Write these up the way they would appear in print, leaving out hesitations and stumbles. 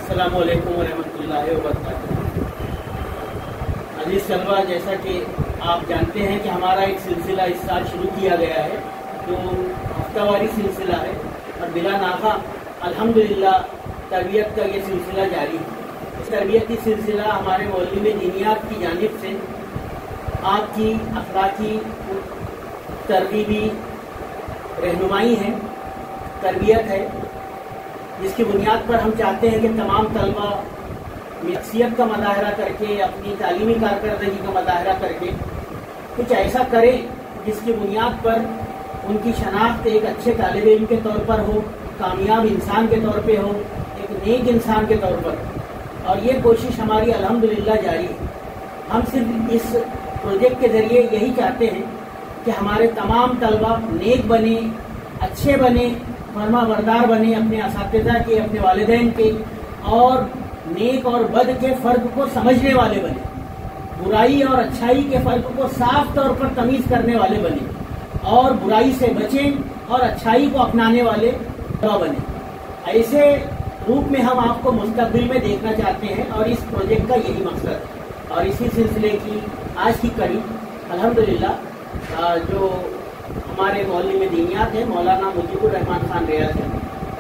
السلام علیکم ورحمۃ اللہ وبرکاتہ۔ عزیز طلبہ، جیسا کہ آپ جانتے ہیں کہ ہمارا ایک سلسلہ اس سال شروع کیا گیا ہے جو ہفتہ واری سلسلہ ہے، اور بلا ناغہ الحمدللہ تربیت کا یہ سلسلہ جاری ہے۔ اس تربیتی سلسلہ ہمارے معلم دینیات کی جانب سے آپ کی اخلاقی ترغیبی رہنمائی ہے، تربیت ہے، جس کی بنیاد پر ہم چاہتے ہیں کہ تمام طلبہ شخصیت کا مظاہرہ کر کے، اپنی تعلیمی کارکردگی کا مظاہرہ کر کے کچھ ایسا کریں جس کی بنیاد پر ان کی شناخت ایک اچھے طالب علم کے طور پر ہو، کامیاب انسان کے طور پہ ہو، ایک نیک انسان کے طور پر، اور یہ کوشش ہماری الحمدللہ جاری ہے۔ ہم صرف اس پروجیکٹ کے ذریعے یہی چاہتے ہیں کہ ہمارے تمام طلبہ نیک بنے، اچھے بنے، فرما بردار بنے اپنے اساتذہ کے، اپنے والدین کے، اور نیک اور بد کے فرق کو سمجھنے والے بنے، برائی اور اچھائی کے فرق کو صاف طور پر تمیز کرنے والے بنے، اور برائی سے بچیں اور اچھائی کو اپنانے والے بنے۔ ایسے روپ میں ہم آپ کو مستقبل میں دیکھنا چاہتے ہیں، اور اس پروجیکٹ کا یہی مقصد ہے۔ اور اسی سلسلے کی آج کی کڑی الحمدللہ جو ہمارے معلم دینیات ہیں مولانا مجیب الرحمان خان ریاض ہیں،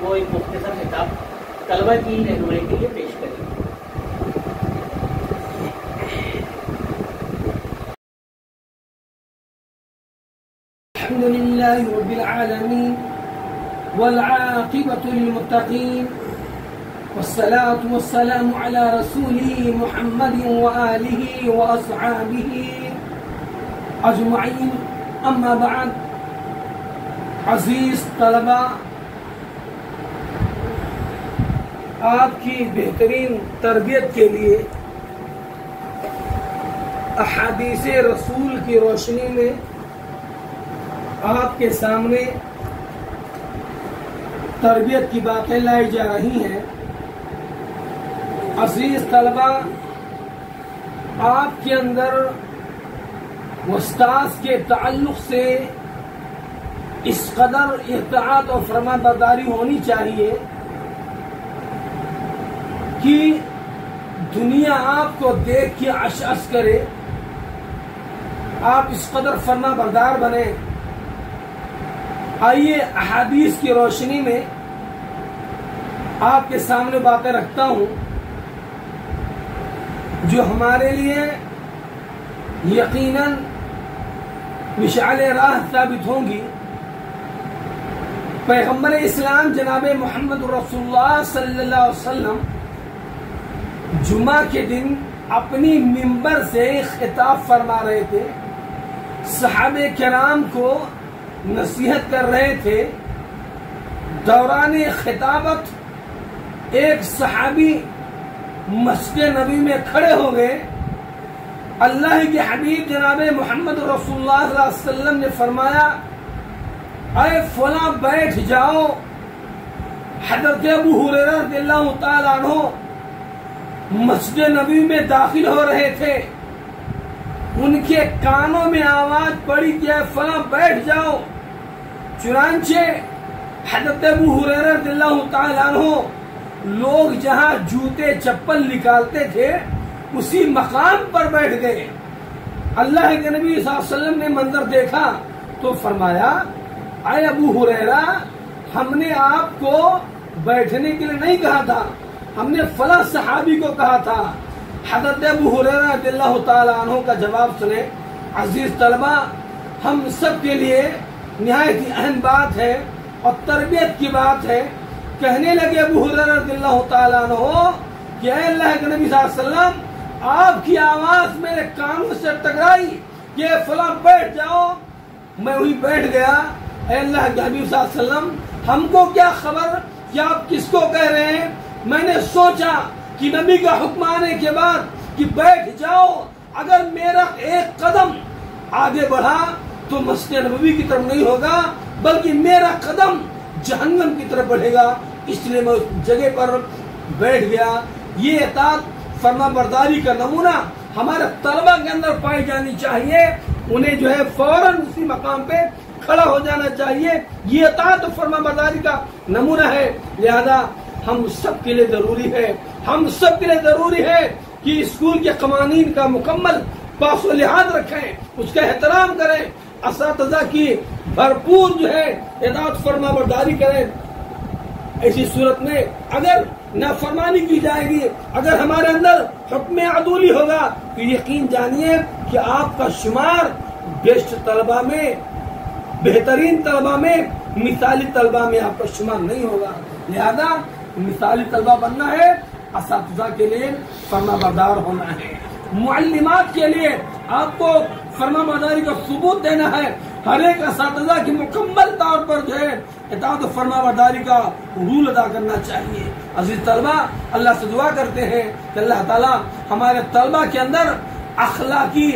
وہ ایک مختصر خطاب طلبہ کی رہنمائی کے لیے پیش کریں گے۔ الحمد لله رب العالمين والعاقبة للمتقين والصلاة والسلام على رسوله محمد وآله وأصحابه أجمعين، أما بعد۔ عزیز طلبہ، آپ کی بہترین تربیت کے لیے احادیث رسول کی روشنی میں آپ کے سامنے تربیت کی باتیں لائی جا رہی ہیں۔ عزیز طلبہ، آپ کے اندر استاذ کے تعلق سے اس قدر اطاعت اور فرما برداری ہونی چاہیے کہ دنیا آپ کو دیکھ کے عش کرے، آپ اس قدر فرما بردار بنے۔ آئیے احادیث کی روشنی میں آپ کے سامنے باتیں رکھتا ہوں جو ہمارے لیے یقیناً مشعل راہ ثابت ہوں گی۔ پیغمبر اسلام جناب محمد رسول اللہ صلی اللہ علیہ وسلم جمعہ کے دن اپنی منبر سے خطاب فرما رہے تھے، صحابہ کرام کو نصیحت کر رہے تھے۔ دوران خطابت ایک صحابی مسجد نبی میں کھڑے ہو گئے۔ اللہ کے حبیب جناب محمد رسول اللہ صلی اللہ علیہ وسلم نے فرمایا، اے فلاں بیٹھ جاؤ۔ حضرت ابو ہریرہ رضی اللہ تعالیٰ عنہ مسجد نبی میں داخل ہو رہے تھے، ان کے کانوں میں آواز پڑی کہ اے فلاں بیٹھ جاؤ۔ چنانچہ حضرت ابو ہریرہ رضی اللہ تعالیٰ عنہ لوگ جہاں جوتے چپل نکالتے تھے اسی مقام پر بیٹھ گئے۔ اللہ کے نبی صلی اللہ علیہ وسلم نے منظر دیکھا تو فرمایا، اے ابو ہریرہ، ہم نے آپ کو بیٹھنے کے لیے نہیں کہا تھا، ہم نے فلاں صحابی کو کہا تھا۔ حضرت ابو ہریرہ رضی اللہ تعالیٰ عنہ کا جواب سنیں۔ عزیز طلبہ، ہم سب کے لیے نہایت ہی اہم بات ہے اور تربیت کی بات ہے۔ کہنے لگے ابو ہریرہ رضی اللہ تعالیٰ عنہ کہ اے اللہ کے نبی صلی اللہ علیہ وسلم، آپ کی آواز میرے کانوں سے ٹکرائی کہ فلاں بیٹھ جاؤ، میں وہی بیٹھ گیا۔ اے اللہ کے حبیب صلی اللہ علیہ وسلم، ہم کو کیا خبر کہ آپ کس کو کہہ رہے ہیں؟ میں نے سوچا کہ نبی کا حکم آنے کے بعد کہ بیٹھ جاؤ، اگر میرا ایک قدم آگے بڑھا تو مسجد نبوی کی طرف نہیں ہوگا بلکہ میرا قدم جہنم کی طرف بڑھے گا، اس لیے میں اس جگہ پر بیٹھ گیا۔ یہ اطاعت فرما برداری کا نمونہ ہمارے طلبہ کے اندر پائی جانی چاہیے، انہیں جو ہے فوراً اسی مقام پہ کھڑا ہو جانا چاہیے۔ یہ اطاعت فرما برداری کا نمونہ ہے، لہذا ہم سب کے لیے ضروری ہے ہم سب کے لیے ضروری ہے کہ اسکول کے قوانین کا مکمل پاس و لحاظ رکھیں، اس کا احترام کریں، اساتذہ کی بھرپور جو ہے اطاعت فرما برداری کریں۔ ایسی صورت میں اگر نافرمانی کی جائے گی، اگر ہمارے اندر حکم عدولی ہوگا تو یقین جانیے کہ آپ کا شمار بیسٹ طلبہ میں، بہترین طلبہ میں، مثالی طلبہ میں آپ کا شمار نہیں ہوگا۔ لہذا مثالی طلبہ بننا ہے، اساتذہ کے لیے فرما بردار ہونا ہے، معلمات کے لیے آپ کو فرما برداری کا ثبوت دینا ہے، ہر ایک اساتذہ کی مکمل طور پر جو ہے اطاعت و فرما برداری کا رول ادا کرنا چاہیے۔ عزیز طلبہ، اللہ سے دعا کرتے ہیں کہ اللہ تعالیٰ ہمارے طلبہ کے اندر اخلاقی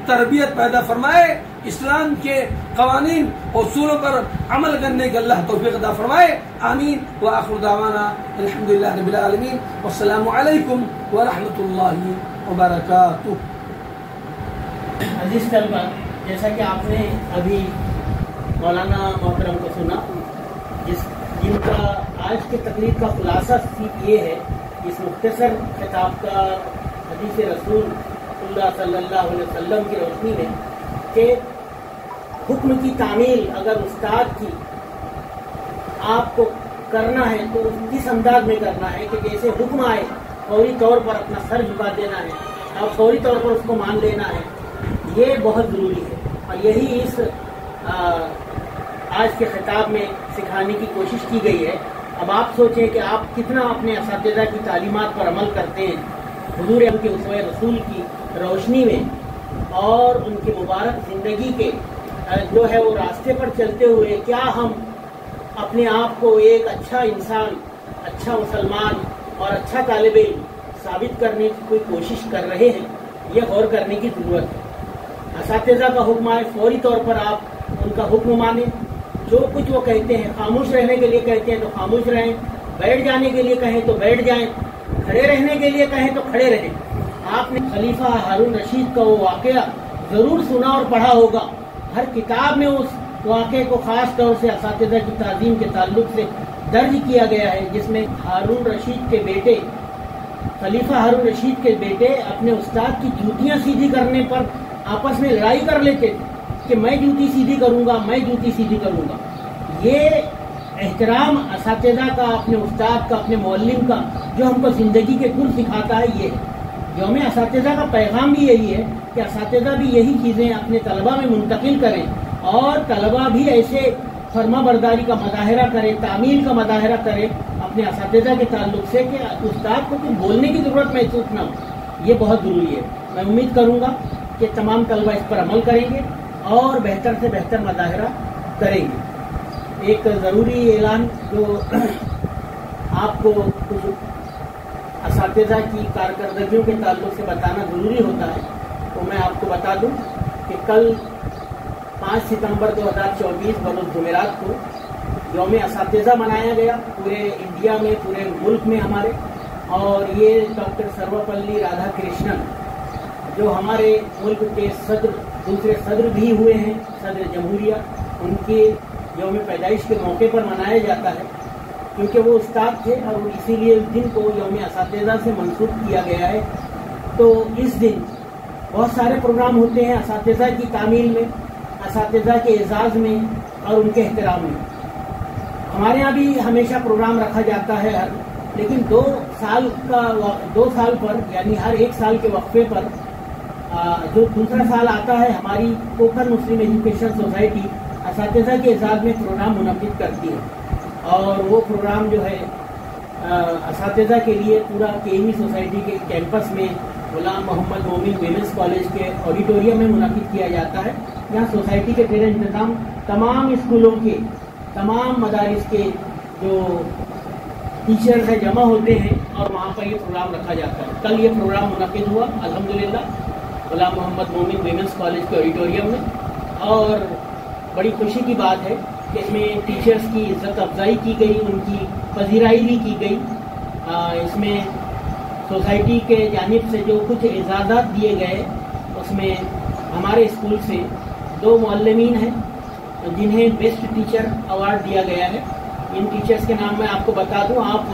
تربیت پیدا فرمائے، اسلام کے قوانین اصولوں پر عمل کرنے کے اللہ توفیق عطا فرمائے، آمین۔ وآخر دعوانا الحمدللہ رب العالمین، والسلام علیکم ورحمۃ اللہ وبرکاتہ۔ عزیز طلبہ، جیسا کہ آپ نے ابھی مولانا محترم کو سنا، جن کا آج کی تقریر کا خلاصہ یہ ہے، اس مختصر خطاب کا حدیث رسول اللہ صلی اللہ علیہ وسلم کی روشنی میں، کہ حکم کی تعمیل اگر استاد کی آپ کو کرنا ہے تو کس انداز میں کرنا ہے کہ جیسے حکم آئے فوری طور پر اپنا سر جھکا دینا ہے اور فوری طور پر اس کو مان لینا ہے، یہ بہت ضروری ہے۔ اور یہی اس آج کے خطاب میں سکھانے کی کوشش کی گئی ہے۔ اب آپ سوچیں کہ آپ کتنا اپنے اساتذہ کی تعلیمات پر عمل کرتے ہیں، حضور ان کے اسوہ رسول کی روشنی میں اور ان کی مبارک زندگی کے جو ہے وہ راستے پر چلتے ہوئے کیا ہم اپنے آپ کو ایک اچھا انسان، اچھا مسلمان اور اچھا طالب علم ثابت کرنے کی کوئی کوشش کر رہے ہیں، یہ غور کرنے کی ضرورت ہے۔ اساتذہ کا حکم آئے فوری طور پر آپ ان کا حکم مانیں، جو کچھ وہ کہتے ہیں، خاموش رہنے کے لیے کہتے ہیں تو خاموش رہیں، بیٹھ جانے کے لیے کہیں تو بیٹھ جائیں، کھڑے رہنے کے لیے کہیں تو کھڑے رہیں۔ آپ نے خلیفہ ہارون رشید کا وہ واقعہ ضرور سنا اور پڑھا ہوگا، ہر کتاب میں اس واقعے کو خاص طور سے اساتذہ کی تعظیم کے تعلق سے درج کیا گیا ہے، جس میں ہارون رشید کے بیٹے، خلیفہ ہارون رشید کے بیٹے اپنے استاد کی جوتیاں سیدھی کرنے پر آپس میں لڑائی کر لیتے تھے کہ میں جوتی سیدھی کروں گا، میں جوتی سیدھی کروں گا۔ یہ احترام اساتذہ کا، اپنے استاد کا، اپنے معلم کا، جو ہم کو زندگی کے گل سکھاتا ہے، یہ ہے یوم اساتذہ کا پیغام بھی یہی ہے کہ اساتذہ بھی یہی چیزیں اپنے طلبہ میں منتقل کریں اور طلبہ بھی ایسے فرما برداری کا مظاہرہ کرے، تعمیل کا مظاہرہ کرے اپنے اساتذہ کے تعلق سے کہ استاد کو کچھ بولنے کی ضرورت محسوس نہ ہو۔ یہ بہت ضروری ہے۔ میں امید کروں گا کہ تمام طلبہ اس پر عمل کریں گے اور بہتر سے بہتر مظاہرہ کریں گے۔ ایک ضروری اعلان جو آپ کو کچھ اساتذہ کی کارکردگیوں کے تعلق سے بتانا ضروری ہوتا ہے، تو میں آپ کو بتا دوں کہ کل 5 ستمبر 2024 بروز جمعرات کو یوم اساتذہ منایا گیا پورے انڈیا میں، پورے ملک میں ہمارے، اور یہ ڈاکٹر سروپلی رادھا کرشنن جو ہمارے ملک کے دوسرے صدر بھی ہوئے ہیں، صدر جمہوریہ، ان کے یوم پیدائش کے موقع پر منایا جاتا ہے، کیونکہ وہ استاد تھے اور اسی لیے اس دن کو یوم اساتذہ سے منسوب کیا گیا ہے۔ تو اس دن بہت سارے پروگرام ہوتے ہیں اساتذہ کی تعمیل میں، اساتذہ کے اعزاز میں اور ان کے احترام میں۔ ہمارے یہاں بھی ہمیشہ پروگرام رکھا جاتا ہے، لیکن 2 سال پر، یعنی ہر 1 سال کے وقفے پر جو دوسرا سال آتا ہے، ہماری کوکر مسلم ایجوکیشن سوسائٹی اساتذہ کے اعزاز میں پروگرام منعقد کرتی ہے، اور وہ پروگرام جو ہے اساتذہ کے لیے پورا KME سوسائٹی کے کیمپس میں غلام محمد مومن ویمنس کالج کے آڈیٹوریم میں منعقد کیا جاتا ہے۔ یہاں سوسائٹی کے زیر انتظام تمام اسکولوں کے، تمام مدارس کے جو ٹیچرز ہیں جمع ہوتے ہیں اور وہاں پر یہ پروگرام رکھا جاتا ہے۔ کل یہ پروگرام منعقد ہوا الحمدللہ غلام محمد مومن ویمنس کالج کے آڈیٹوریم میں، اور بڑی خوشی کی بات ہے کہ اس میں ٹیچرز کی عزت افزائی کی گئی، ان کی پذیرائی بھی کی گئی۔ اس میں سوسائٹی کے جانب سے جو کچھ اعزازات دیے گئے، اس میں ہمارے اسکول سے 2 معلمین ہیں جنہیں بیسٹ ٹیچر ایوارڈ دیا گیا ہے۔ ان ٹیچرز کے نام میں آپ کو بتا دوں، آپ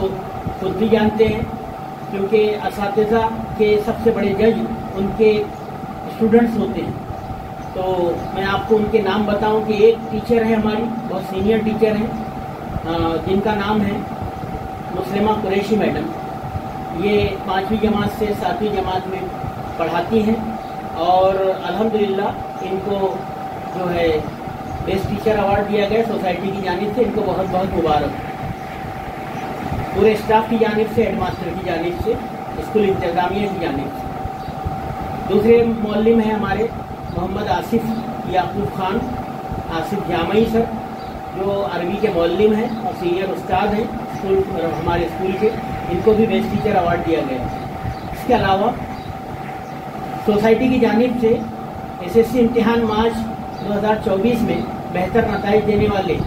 خود بھی جانتے ہیں، کیونکہ اساتذہ کے سب سے بڑے جج ان کے اسٹوڈنٹس ہوتے ہیں. تو میں آپ کو ان کے نام بتاؤں کہ ایک ٹیچر ہے ہماری, بہت سینئر ٹیچر ہیں, جن کا نام ہے مسلمہ قریشی میڈم. یہ 5ویں جماعت سے 7ویں جماعت میں پڑھاتی ہیں اور الحمدللہ ان کو جو ہے بیسٹ ٹیچر ایوارڈ دیا گیا سوسائٹی کی جانب سے. ان کو بہت بہت مبارک, پورے اسٹاف کی جانب سے, ہیڈ ماسٹر کی جانب سے, اسکول انتظامیہ کی جانب سے. دوسرے معلم ہیں ہمارے محمد آصف یعقوب خان, آصف جامعی سر, جو عربی کے معلم ہیں اور سینئر استاد ہیں ہمارے اسکول کے. ان کو بھی بیسٹ ٹیچر ایوارڈ دیا گیا. اس کے علاوہ سوسائٹی کی جانب سے SSC امتحان مارچ 2024 میں بہتر نتائج دینے والے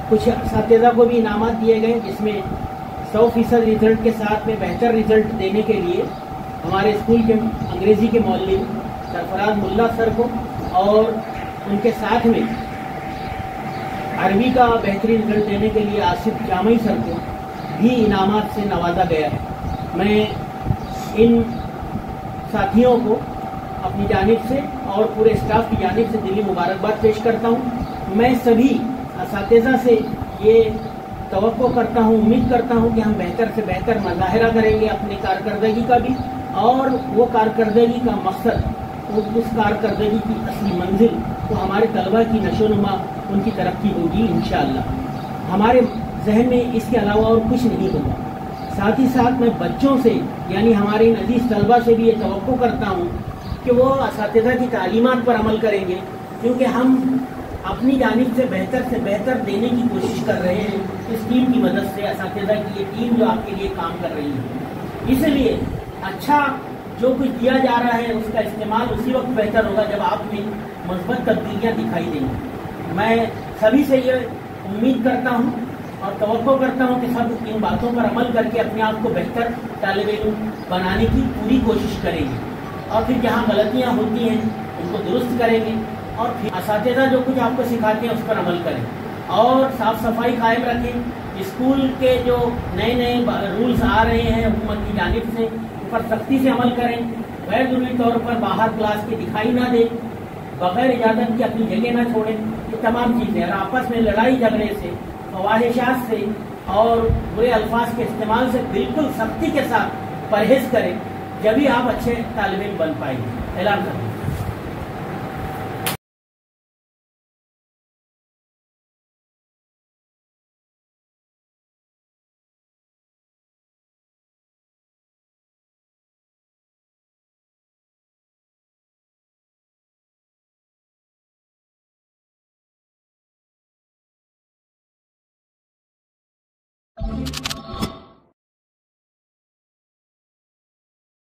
کچھ اساتذہ کو بھی انعامات دیے گئے, جس میں 100% ریزلٹ کے ساتھ میں بہتر ریزلٹ دینے کے لیے ہمارے اسکول کے انگریزی کے معلم سرفراز ملا سر کو اور ان کے ساتھ میں عربی کا بہترین رزلٹ دینے کے لیے آصف جامعی سر کو بھی انعامات سے نوازا گیا ہے. میں ان ساتھیوں کو اپنی جانب سے اور پورے اسٹاف کی جانب سے دلی مبارکباد پیش کرتا ہوں. میں سبھی اساتذہ سے یہ توقع کرتا ہوں, امید کرتا ہوں کہ ہم بہتر سے بہتر مظاہرہ کریں گے اپنی کارکردگی کا بھی, اور وہ کارکردگی کا مقصد, اس کارکردگی کی اصلی منزل تو ہمارے طلبہ کی نشو و نما, ان کی ترقی ہوگی انشاءاللہ. ہمارے ذہن میں اس کے علاوہ اور کچھ نہیں ہوگا. ساتھ ہی ساتھ میں بچوں سے یعنی ہمارے ان عزیز طلبہ سے بھی یہ توقع کرتا ہوں کہ وہ اساتذہ کی تعلیمات پر عمل کریں گے, کیونکہ ہم اپنی جانب سے بہتر دینے کی کوشش کر رہے ہیں اس ٹیم کی مدد سے. اساتذہ کی یہ ٹیم جو آپ کے لیے کام کر رہی ہے, اس لیے اچھا جو کچھ دیا جا رہا ہے اس کا استعمال اسی وقت بہتر ہوگا جب آپ میں مثبت تبدیلیاں دکھائی دیں گی. میں سبھی سے یہ امید کرتا ہوں اور توقع کرتا ہوں کہ سب ان باتوں پر عمل کر کے اپنے آپ کو بہتر طالب علم بنانے کی پوری کوشش کریں گے, اور پھر جہاں غلطیاں ہوتی ہیں ان کو درست کریں گے, اور پھر اساتذہ جو کچھ آپ کو سکھاتے ہیں اس پر عمل کریں اور صاف صفائی قائم رکھیں. اسکول کے جو نئے رولز آ رہے ہیں حکومت کی جانب سے, ان پر سختی سے عمل کریں. غیر ضروری طور پر باہر کلاس کے دکھائی نہ دیں, بغیر اجازت کی اپنی جگہ نہ چھوڑیں. یہ تمام چیزیں, اور آپس میں لڑائی جھگڑے سے, فواہشات سے اور برے الفاظ کے استعمال سے بالکل سختی کے ساتھ پرہیز کریں, جبھی آپ اچھے طالب علم بن پائیں گے. اعلان کریں.